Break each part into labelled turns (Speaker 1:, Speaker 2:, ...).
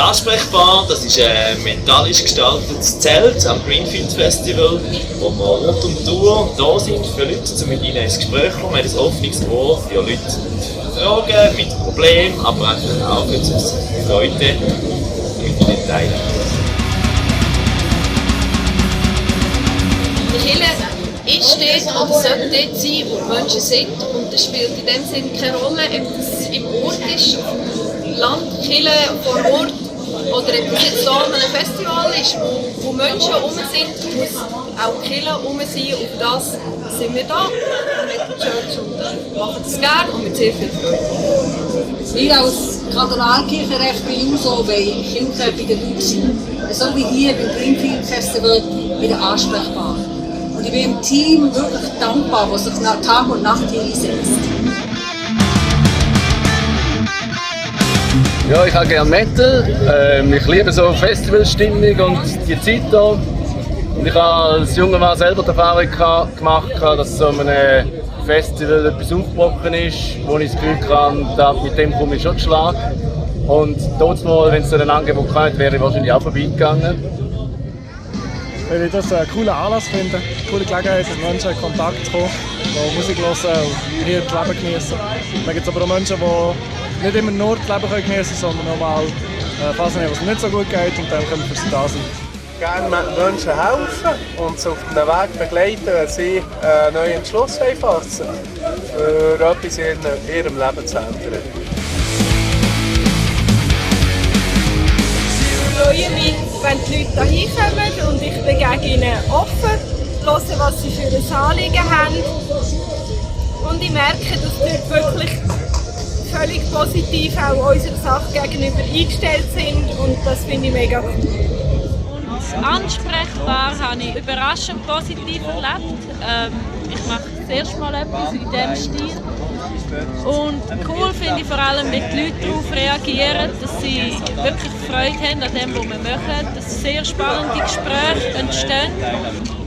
Speaker 1: Ansprechbar, das ist ein metallisch gestaltetes Zelt am Greenfield Festival, wo wir rund um die Tour da sind für Leute, um mit ihnen ins Gespräch zu kommen. Wir haben ein offenes Ohr für Leute mit Fragen, mit Problemen, aber einfach auch für Freude mit ihnen teilen.
Speaker 2: Die Kirche ist dort oder sollte dort sein, wo die Menschen sind. Und das spielt in dem Sinne keine Rolle, ob das im Ort ist, Land, Kirche, vor Ort, oder ob es jetzt hier an einem Festival ist, wo Menschen herum sind, muss auch die Kirche herum sein. Und das sind wir da mit der Church und machen das gerne und mit sehr viel Freude.
Speaker 3: Wir als Kathedralkirche bei uns auch bei Kirche bei den Leuten sind. So wie hier beim Greenfield Festival wieder ansprechbar. Und ich bin im Team wirklich dankbar, was sich Tag und Nacht hier einsetzt.
Speaker 4: Ja, ich habe gerne Metal. Ich liebe so Festivalstimmung und die Zeit hier. Und ich habe als junger Mann selber die Erfahrung gemacht, dass so einem Festival etwas aufgebrochen ist, wo ich das Gefühl hatte, mit dem komme ich schon zu Schlag. Und dort mal, wenn es so ein Angebot kommt, wäre ich wahrscheinlich auch vorbeigegangen.
Speaker 5: Weil ich das einen coolen Anlass finde, eine coole Gelegenheit, mit Menschen in Kontakt zu kommen, die Musik hören und hier das Leben genießen. Dann gibt es aber auch Menschen, die nicht immer nur das Leben genießen können, sondern auch mal Phasen haben, was nicht so gut geht und dann können wir für sie da sein.
Speaker 6: Gerne Menschen helfen und sie auf den Weg begleiten, wenn sie einen neuen Entschluss fassen für etwas in ihrem Leben zu ändern.
Speaker 7: Ich freue mich, wenn die Leute hierher kommen und ich begegne ihnen offen, höre, was sie für ein Anliegen haben. Und ich merke, dass dort wirklich völlig positiv auch unserer Sache gegenüber eingestellt sind und das finde ich mega cool.
Speaker 8: Ansprechbar habe ich überraschend positiv erlebt. Ich mache das erste Mal etwas in diesem Stil. Und cool finde ich vor allem, wenn die Leute darauf reagieren, dass sie wirklich Freude haben an dem, was wir machen, dass sehr spannende Gespräche entstehen.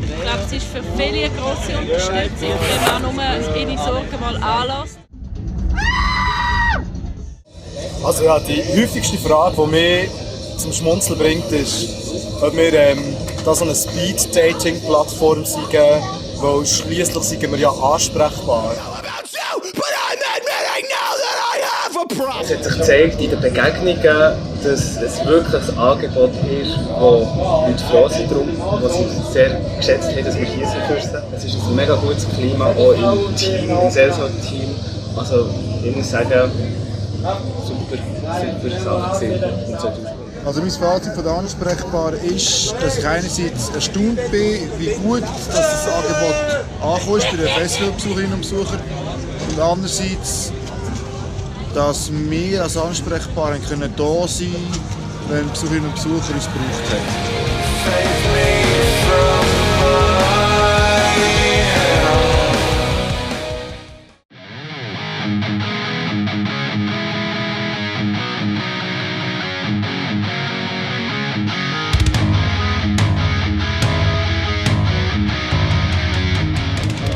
Speaker 8: Ich glaube, es ist für viele eine grosse Unterstützung, wenn man nur ihre Sorgen mal anlässt.
Speaker 9: Also ja, die häufigste Frage, die mich zum Schmunzeln bringt, ist, ob wir da so eine Speed-Dating-Plattform sind, weil schliesslich sind wir ja ansprechbar.
Speaker 1: Es hat sich gezeigt in den Begegnungen, dass es wirklich ein Angebot ist, wo Leute froh sind drum, wo sie sehr geschätzt haben, dass wir hier sind für sie. Es ist ein mega gutes Klima, auch im Team, im Seelsorge-Team. Also ich muss sagen, super Sache gesehen und so.
Speaker 10: Also mein Fazit von der Ansprechbar ist, dass ich einerseits erstaunt bin, wie gut dass das Angebot angekommen ist bei den Festivalbesucherinnen und Besuchern und andererseits, dass wir als Ansprechbar da sein können, wenn Besucherinnen und Besucher uns gebraucht haben.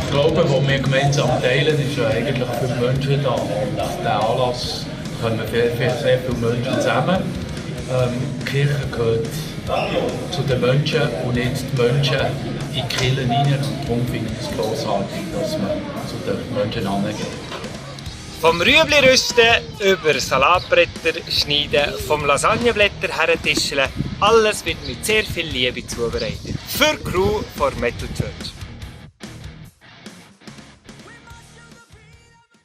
Speaker 11: Ich glaube, was wir gemeinsam teilen, ist ja eigentlich für die Menschen da. Und auf diesen Anlass kommen sehr viele Menschen zusammen. Die Kirche gehört zu den Menschen und nicht die Menschen in die Kirche hinein. Und darum finde ich es grossartig, dass man zu den Menschen hingeht.
Speaker 12: Vom Rüebli rüsten über Salatbretter schneiden, vom Lasagneblätter hertischeln, alles wird mit sehr viel Liebe zubereitet. Für die Crew von Metal Church.